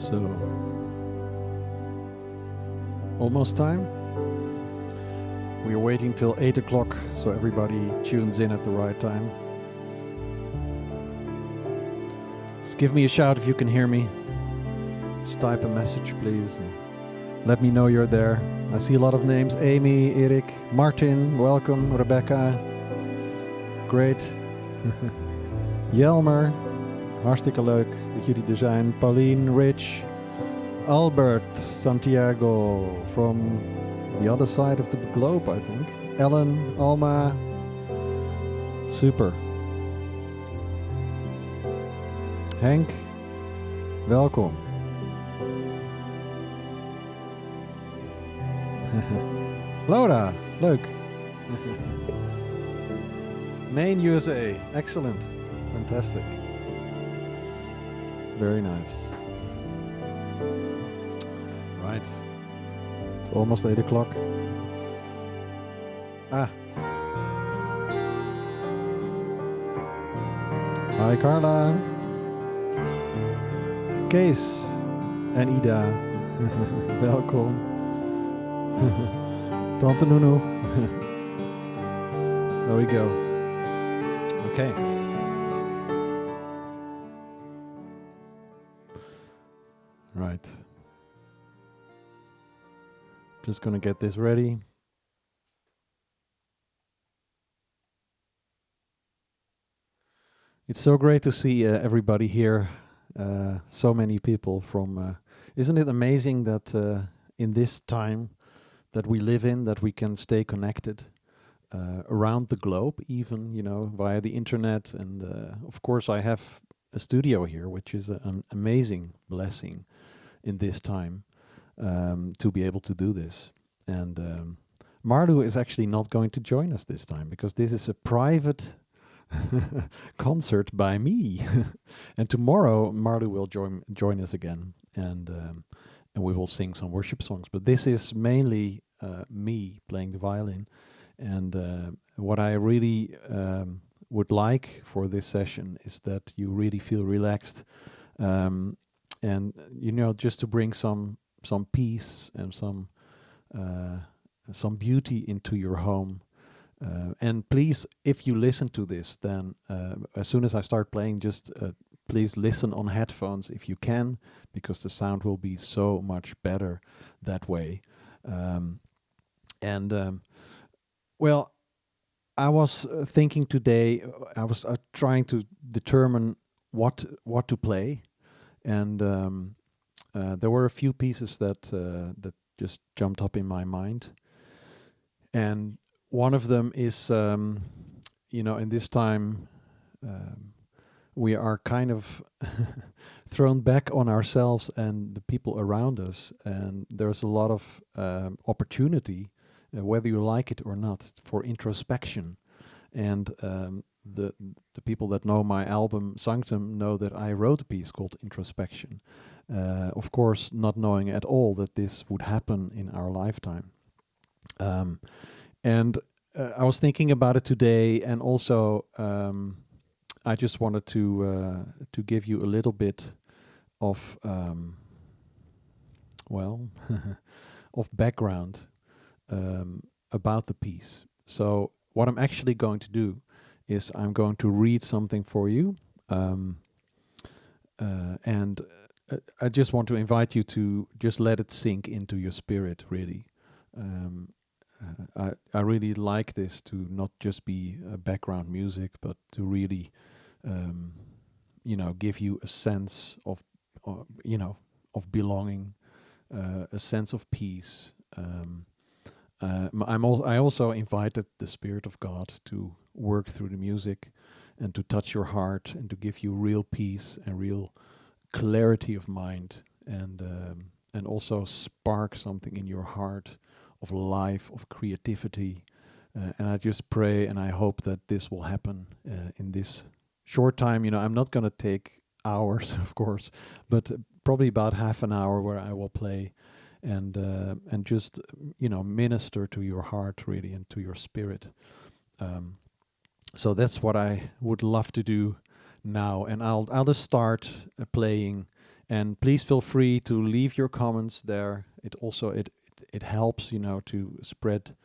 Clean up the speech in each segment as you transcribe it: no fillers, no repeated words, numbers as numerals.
So, almost time. We're waiting till 8 o'clock so everybody tunes in at the right time. Just give me a shout if you can hear me. Just type a message, please. And let me know you're there. I see a lot of names. Amy, Erik, Martin, welcome. Rebecca, great. Jelmer, hartstikke leuk dat jullie er zijn. Pauline, Rich, Albert, Santiago from the other side of the globe, I think. Ellen, Alma, super. Henk, welkom. Laura, leuk. Maine, USA, excellent, fantastic. Very nice. Right. It's almost 8 o'clock. Ah. Hi Carla. Kees en Ida. Welkom. Tante Nunu. There we go. Okay. Right. Just gonna get this ready. It's so great to see everybody here. So many people from. Isn't it amazing that in this time that we live in, that we can stay connected around the globe, even via the internet, and of course I have a studio here, which is an amazing blessing in this time. To be able to do this. And Marlu is actually not going to join us this time because this is a private concert by me. And tomorrow Marlu will join us again, and we will sing some worship songs. But this is mainly me playing the violin. And what I really would like for this session is that you really feel relaxed, and just to bring some peace and some beauty into your home. And please, if you listen to this, then as soon as I start playing, just please listen on headphones if you can, because the sound will be so much better that way. Well, I was thinking today, I was trying to determine what to play, and there were a few pieces that just jumped up in my mind, and one of them is, in this time, we are kind of thrown back on ourselves and the people around us, and there's a lot of opportunity, whether you like it or not, for introspection. And the people that know my album Sanctum know that I wrote a piece called Introspection. Of course, not knowing at all that this would happen in our lifetime. And I was thinking about it today, and also I just wanted to give you a little bit of of background about the piece. So what I'm actually going to do is I'm going to read something for you, and I just want to invite you to just let it sink into your spirit, really. I really like this to not just be background music, but to really, give you a sense of belonging, a sense of peace. I also invited the Spirit of God to work through the music and to touch your heart and to give you real peace and real clarity of mind, and also spark something in your heart of life, of creativity. And I just pray and I hope that this will happen in this short time. I'm not going to take hours, of course, but probably about half an hour where I will play and just minister to your heart, really, and to your spirit. So that's what I would love to do now, and I'll just start playing, And please feel free to leave your comments there. It helps, to spread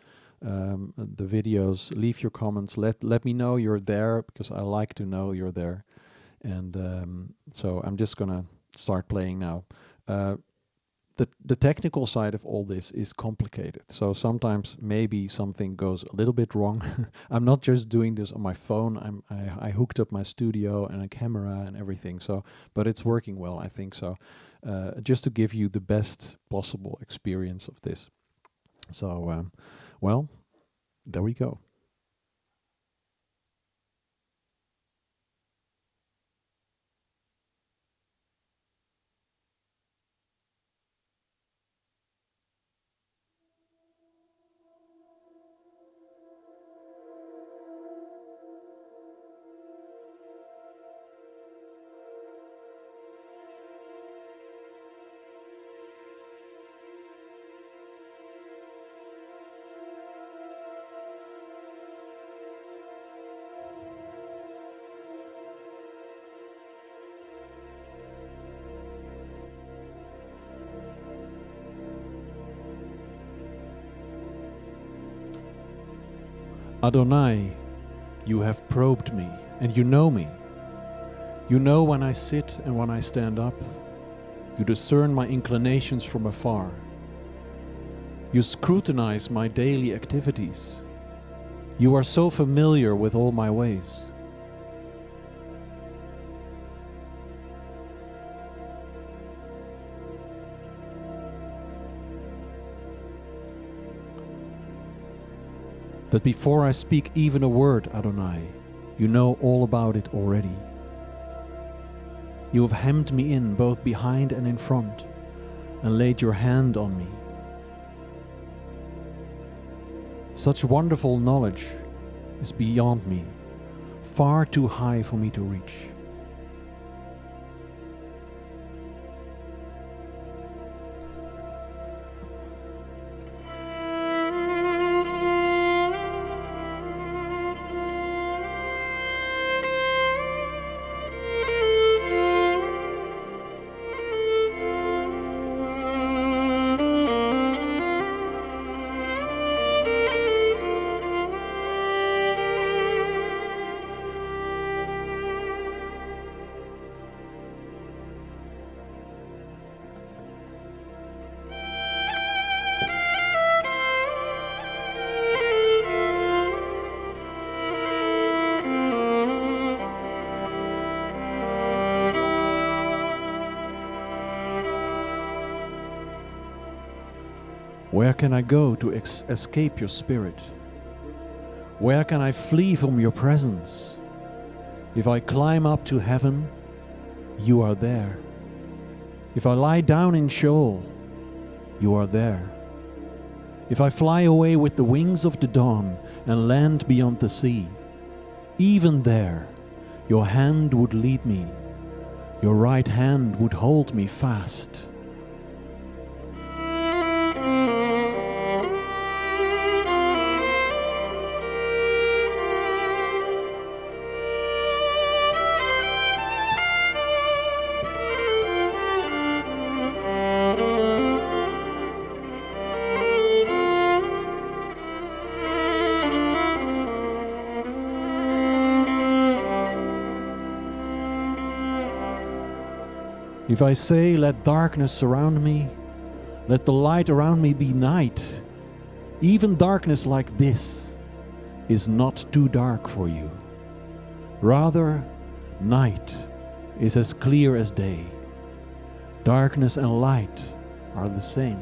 the videos. Leave your comments. Let me know you're there, because I like to know you're there. And so I'm just gonna start playing now. The technical side of all this is complicated. So sometimes maybe something goes a little bit wrong. I'm not just doing this on my phone. I hooked up my studio and a camera and everything. So, but it's working well, I think. So, just to give you the best possible experience of this. So, well, there we go. Adonai, you have probed me, and you know me. You know when I sit and when I stand up. You discern my inclinations from afar. You scrutinize my daily activities. You are so familiar with all my ways. That before I speak even a word, Adonai, you know all about it already. You have hemmed me in both behind and in front, and laid your hand on me. Such wonderful knowledge is beyond me, far too high for me to reach. Where can I go to escape your spirit? Where can I flee from your presence? If I climb up to heaven, you are there. If I lie down in Sheol, you are there. If I fly away with the wings of the dawn and land beyond the sea, even there your hand would lead me, your right hand would hold me fast. If I say, let darkness surround me, let the light around me be night, even darkness like this is not too dark for you. Rather, night is as clear as day. Darkness and light are the same.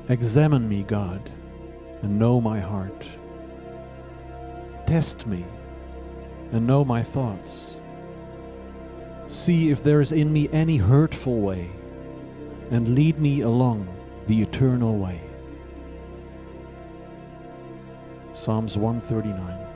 Examine me, God, and know my heart. Test me and know my thoughts. See if there is in me any hurtful way, and lead me along the eternal way. Psalms 139.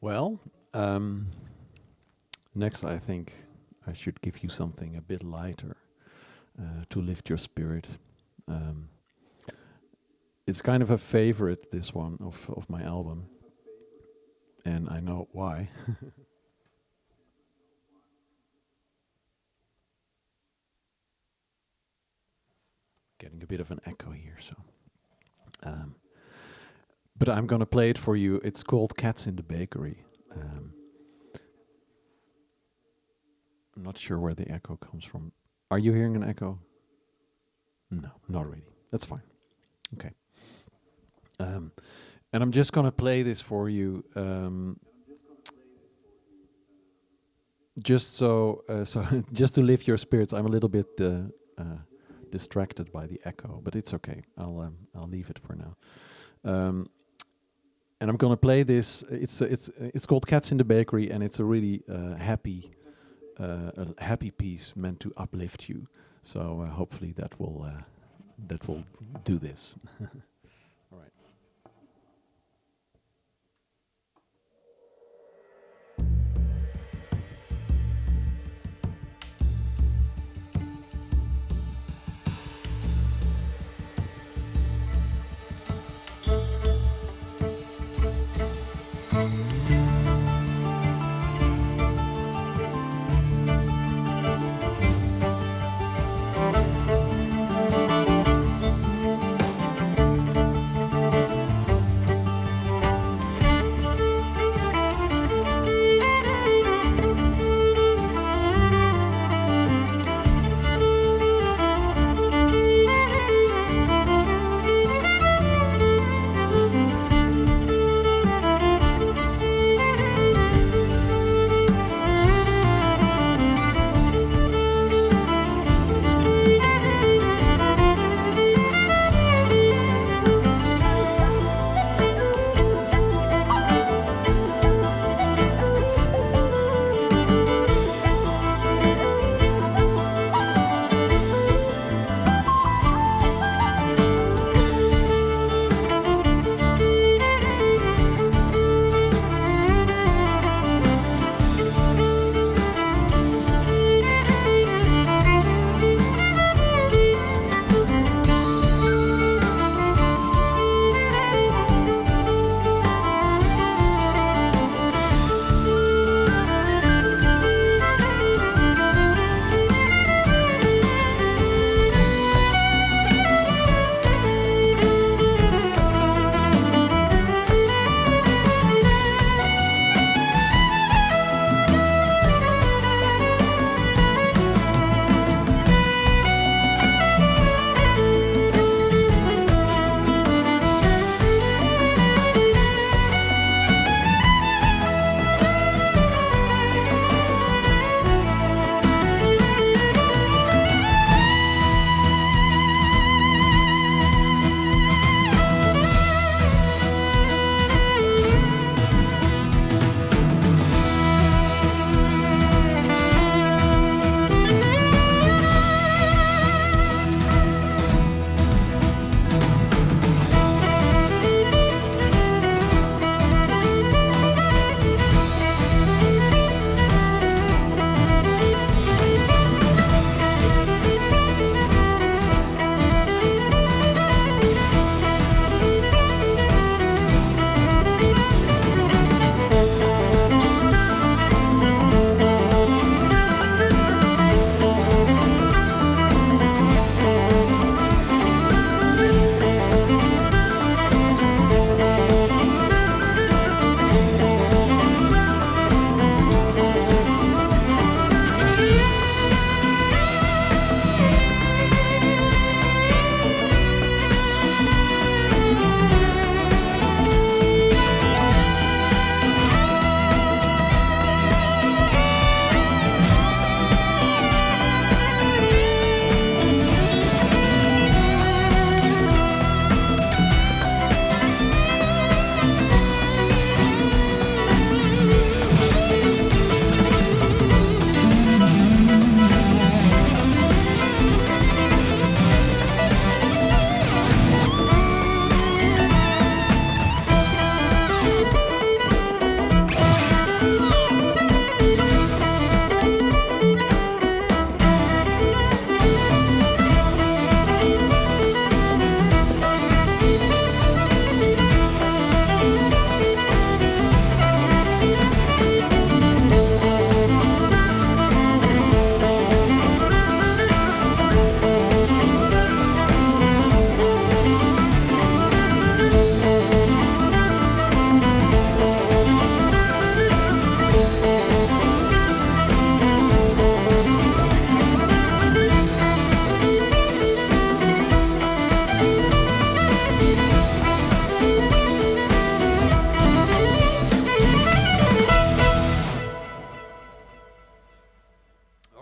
Well, um, next I think I should give you something a bit lighter to lift your spirit. Um, it's kind of a favorite, this one of my album, and I know why. Getting a bit of an echo here, so. Um, but I'm gonna play it for you. It's called "Cats in the Bakery." I'm not sure where the echo comes from. Are you hearing an echo? No, not really. That's fine. Okay. Um, and I'm just gonna play this for you, just so just to lift your spirits. I'm a little bit distracted by the echo, but it's okay. I'll leave it for now. Um, and I'm gonna play this. It's called "Cats in the Bakery," and it's a really happy piece meant to uplift you. So hopefully that will do this. All right.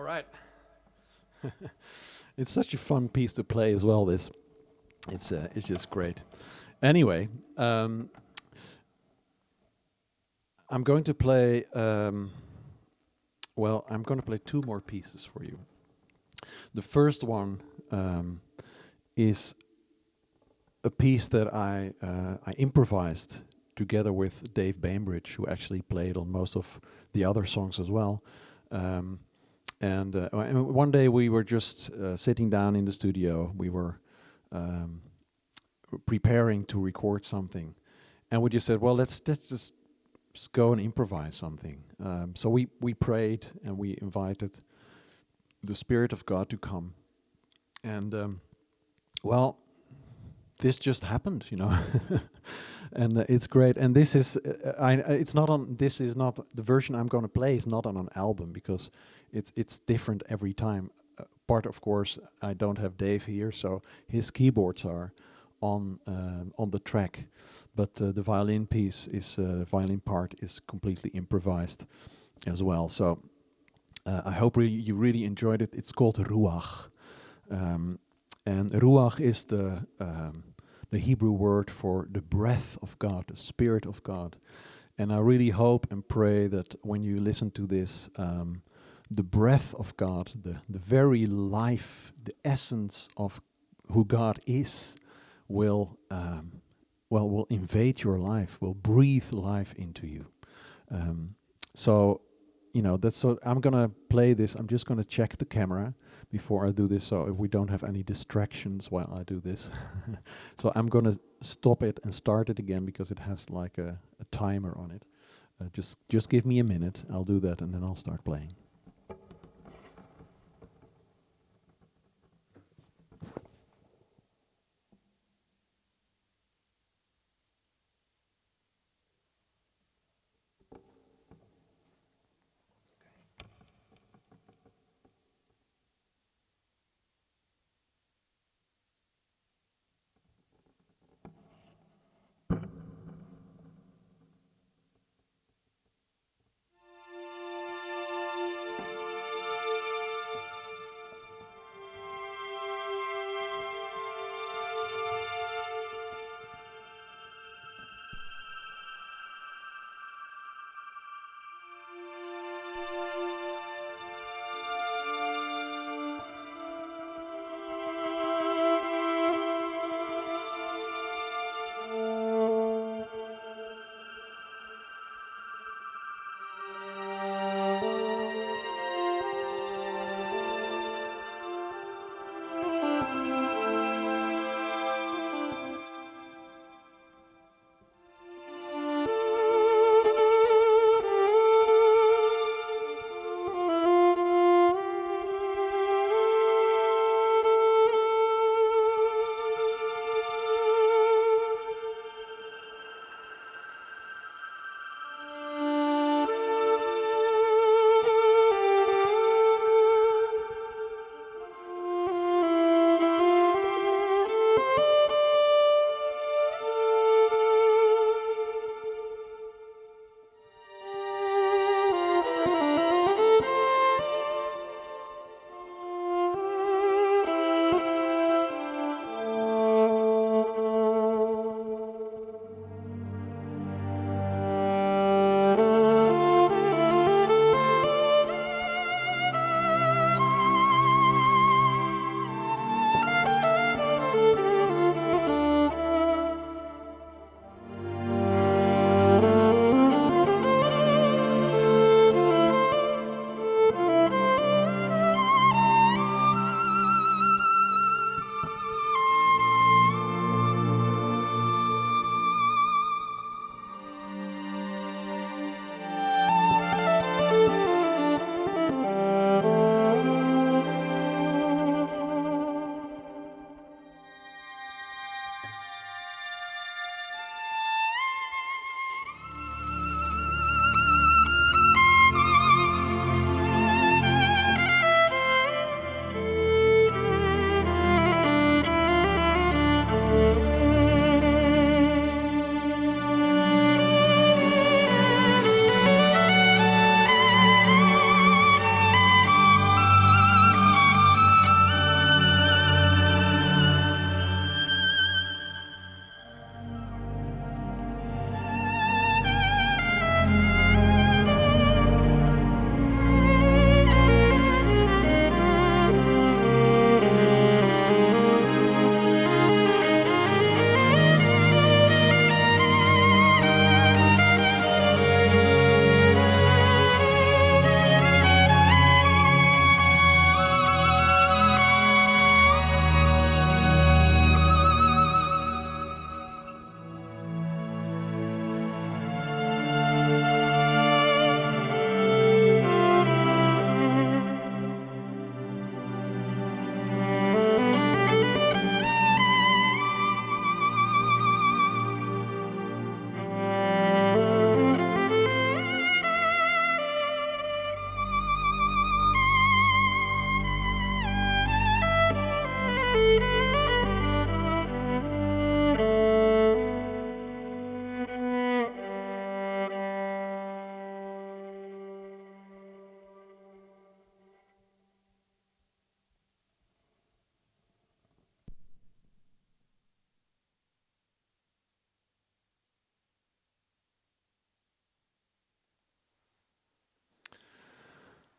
right. It's such a fun piece to play as well. This, it's just great. Anyway, I'm going to play. Well, I'm going to play two more pieces for you. The first one is a piece that I improvised together with Dave Bainbridge, who actually played on most of the other songs as well. And one day we were just sitting down in the studio. We were preparing to record something, and we just said, "Well, let's just go and improvise something." So we prayed and we invited the Spirit of God to come, and well, this just happened, you know. And it's great. And this is it's not on. This is not the version I'm going to play. Is not on an album because it's different every time. Part, of course, I don't have Dave here, so his keyboards are on the track, but the violin piece is violin part is completely improvised as well. So I hope you really enjoyed it. It's called Ruach, and Ruach is the Hebrew word for the breath of God, the Spirit of God. And I really hope and pray that when you listen to this, the breath of God, the very life, the essence of who God is, will invade your life, will breathe life into you. So, you know, that's so. I'm gonna play this. I'm just gonna check the camera before I do this, so if we don't have any distractions while I do this. So I'm gonna stop it and start it again because it has like a timer on it. Just give me a minute. I'll do that and then I'll start playing.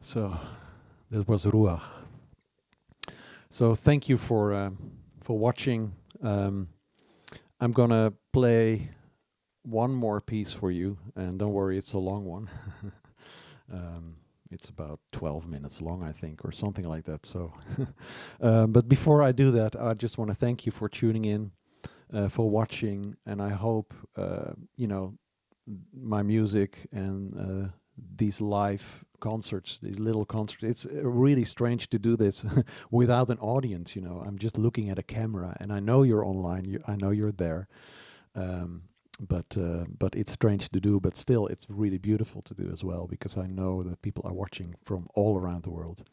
So that was Ruach. So thank you for watching. I'm gonna play one more piece for you, and don't worry, it's a long one. It's about 12 minutes long, I think, or something like that. So, but before I do that, I just want to thank you for tuning in, for watching, and I hope my music and these live concerts, these little concerts. It's really strange to do this without an audience. I'm just looking at a camera, and I know you're online. I know you're there. Um, but it's strange to do, but still it's really beautiful to do as well, because I know that people are watching from all around the world.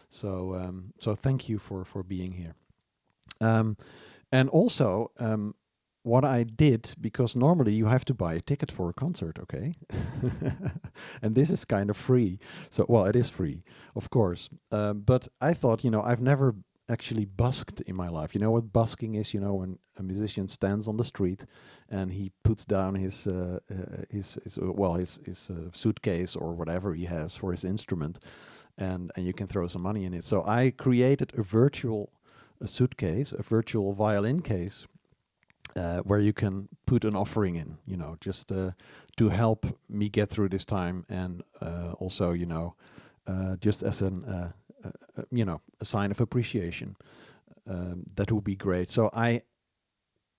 So thank you for being here. And also, what I did, because normally you have to buy a ticket for a concert, okay? And this is kind of free. So, well, it is free, of course. But I thought, I've never actually busked in my life. You know what busking is? When a musician stands on the street and he puts down his suitcase or whatever he has for his instrument, and you can throw some money in it. So I created a virtual suitcase, a virtual violin case, where you can put an offering in, just to help me get through this time, and also, just as a sign of appreciation. That would be great. So I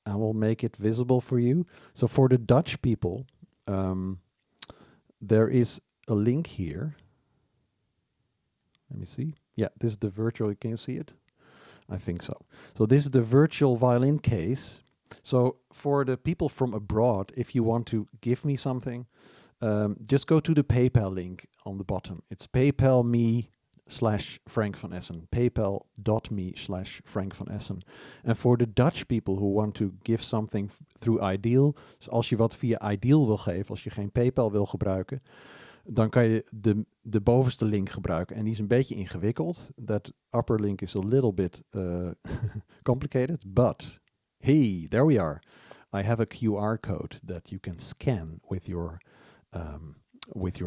will make it visible for you. So for the Dutch people, there is a link here. Let me see. Yeah, this is the virtual. Can you see it? I think so. So this is the virtual violin case. So for the people from abroad, if you want to give me something, just go to the PayPal link on the bottom. It's PayPal.me/Frank van Essen. PayPal.me/Frank van Essen. And for the Dutch people who want to give something through Ideal, dus als je wat via Ideal wil geven, als je geen PayPal wil gebruiken, dan kan je de bovenste link gebruiken. En die is een beetje ingewikkeld. That upper link is a little bit complicated, but hey, there we are. I have a QR code that you can scan with your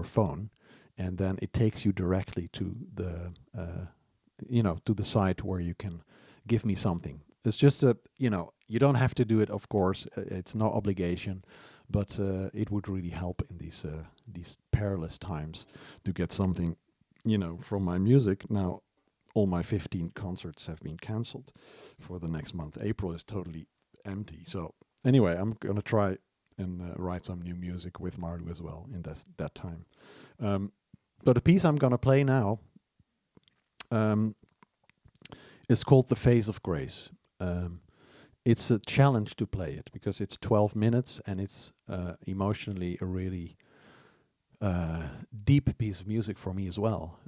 phone, and then it takes you directly to the site where you can give me something. It's just you don't have to do it, of course. It's no obligation, but it would really help in these perilous times to get something, from my music. Now, all my 15 concerts have been cancelled for the next month. April is totally empty. So anyway, I'm gonna try and write some new music with Marlu as well in that time. But the piece I'm gonna play now is called "The Face of Grace." It's a challenge to play it because it's 12 minutes and it's emotionally a really deep piece of music for me as well.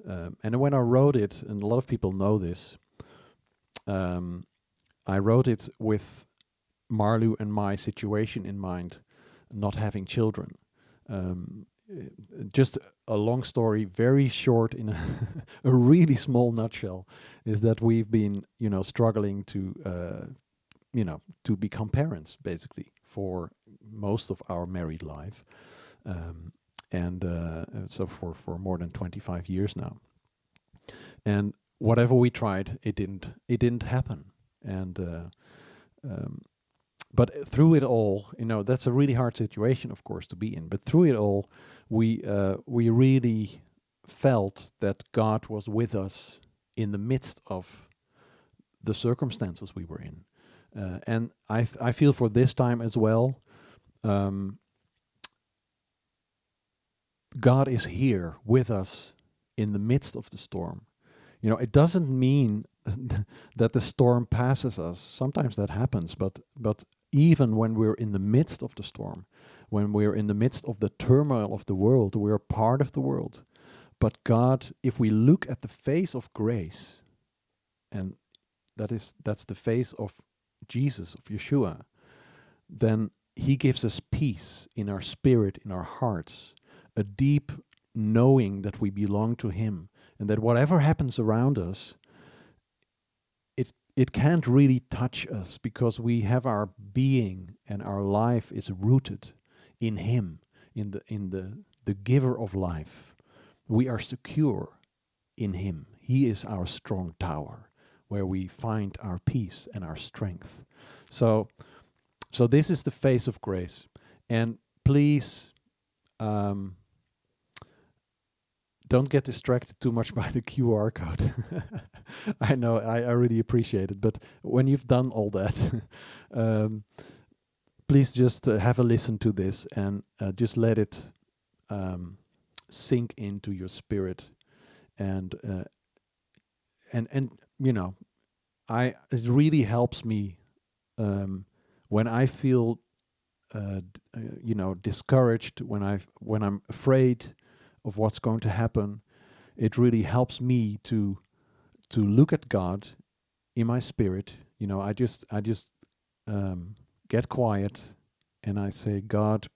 And when I wrote it, and a lot of people know this, I wrote it with Marlu and my situation in mind, not having children. Just a long story, very short in a really small nutshell, is that we've been, struggling to become parents, basically, for most of our married life. So for more than 25 years now. And whatever we tried, it didn't happen. And but through it all, that's a really hard situation, of course, to be in. But through it all, we really felt that God was with us in the midst of the circumstances we were in. And I feel for this time as well, God is here with us in the midst of the storm. It doesn't mean that the storm passes us. Sometimes that happens, but even when we're in the midst of the storm, when we're in the midst of the turmoil of the world, we're part of the world. But God, if we look at the face of grace, and that's the face of Jesus, of Yeshua, then he gives us peace in our spirit, in our hearts, a deep knowing that we belong to him, and that whatever happens around us, it can't really touch us, because we have our being and our life is rooted in him, in the giver of life. We are secure. in Him. He is our strong tower where we find our peace and our strength. So, so this is the face of grace. And please, um, don't get distracted too much by the QR code. I know, I really appreciate it. But when you've done all that, please just have a listen to this and just let it sink into your spirit. And and you know, it really helps me when I feel discouraged, when I'm afraid of what's going to happen. It really helps me to look at God in my spirit. I just get quiet and I say, God,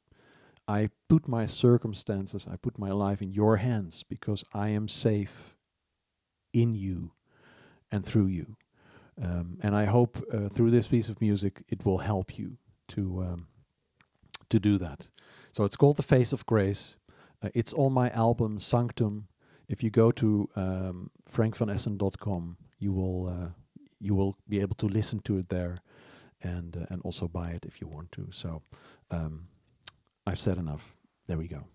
I put my circumstances, I put my life in your hands because I am safe in you and through you. And I hope through this piece of music it will help you to do that. So it's called The Face of Grace. It's on my album Sanctum. If you go to frankvanessen.com, you will be able to listen to it there, and also buy it if you want to. So I've said enough. There we go.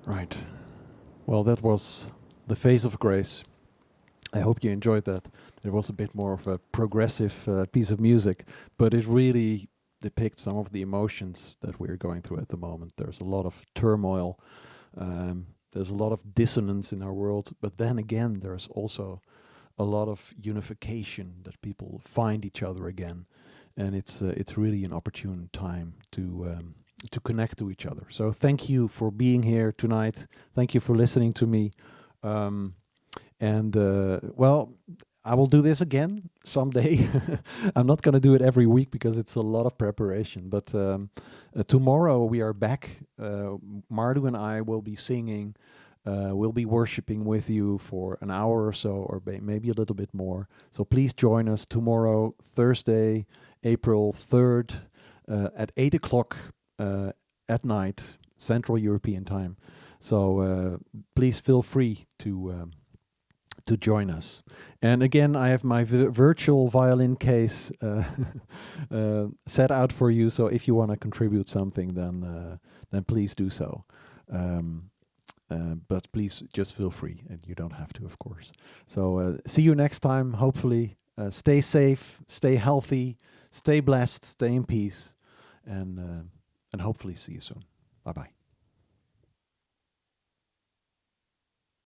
Right. Well, that was The Face of Grace. I hope you enjoyed that. It was a bit more of a progressive piece of music, but it really depicts some of the emotions that we're going through at the moment. There's a lot of turmoil. There's a lot of dissonance in our world, but then again, there's also a lot of unification, that people find each other again, and it's really an opportune time to connect to each other. So thank you for being here tonight. Thank you for listening to me. Um, and well, I will do this again someday. I'm not going to do it every week because it's a lot of preparation. But tomorrow we are back. Mardu and I will be singing. We'll be worshiping with you for an hour or so, or maybe a little bit more. So please join us tomorrow, Thursday, April 3rd, at 8 o'clock at night, Central European Time. So please feel free to join us. And again, I have my virtual violin case set out for you. So if you want to contribute something, then please do so. But please just feel free, and you don't have to, of course. So see you next time. Hopefully, stay safe, stay healthy, stay blessed, stay in peace, and hopefully see you soon. Bye bye.